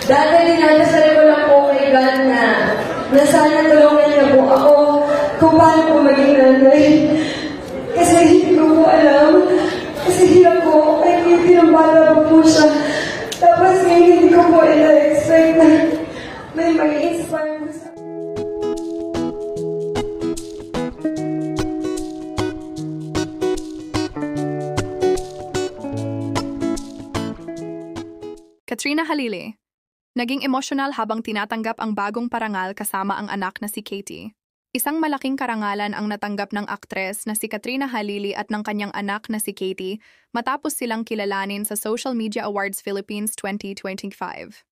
Dati dinadasal ko lang po kay God na sana tulungan niya po ako kung paano po maging nanay. Kasi hindi ko po alam. Kasi hirap po, kaya pinambala pa po siya. Tapos ngayon hindi ko po ina-expect na may mag-inspire mo sa Katrina Halili. Naging emosyonal habang tinatanggap ang bagong parangal kasama ang anak na si Katie. Isang malaking karangalan ang natanggap ng aktres na si Katrina Halili at ng kanyang anak na si Katie matapos silang kilalanin sa Social Media Awards Philippines 2025.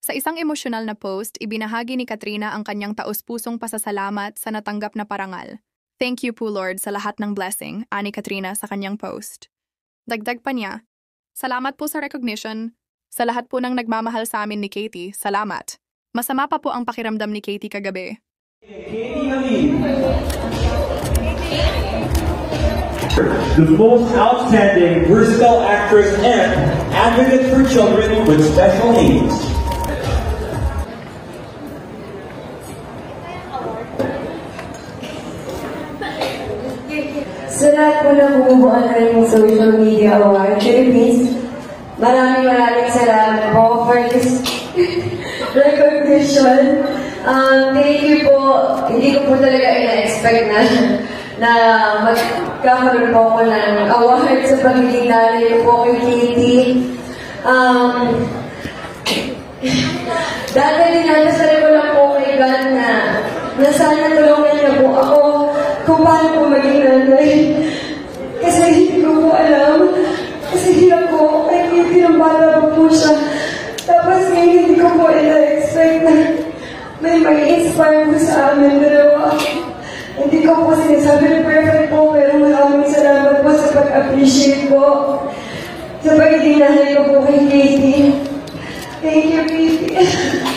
Sa isang emosyonal na post, ibinahagi ni Katrina ang kanyang taos-pusong pasasalamat sa natanggap na parangal. "Thank you po Lord sa lahat ng blessing," ani Katrina sa kanyang post. Dagdag pa niya, "Salamat po sa recognition. Sa lahat po ng nagmamahal sa amin ni Katie, salamat. Masama pa po ang pakiramdam ni Katie kagabi." Katie Halili, the most outstanding, versatile actress and advocate for children with special needs. Sa lahat po na bumubuan ng Social Media Award Philippines, maraming salamat po for this recognition. Thank you po. Hindi ko po talaga ina-expect na magkakaroon po ako ng award sa pagiging nanay po kay Katie. Dati dinadasal ko lang po kay God na sana tulungan niya po ako kung paano po maging nanay. Kasi hindi ko po alam. Kasi hirap po, kaya pinambala pa po siya. Tapos ngayon hindi ko po ina-expect na may mag-inspire po sa amin dalawa. Hindi ko po sinasabi na perfect po, pero maraming salamat po sa pag-appreciate po sa pagiging nanay ko po kay Katie. Thank you, Katie.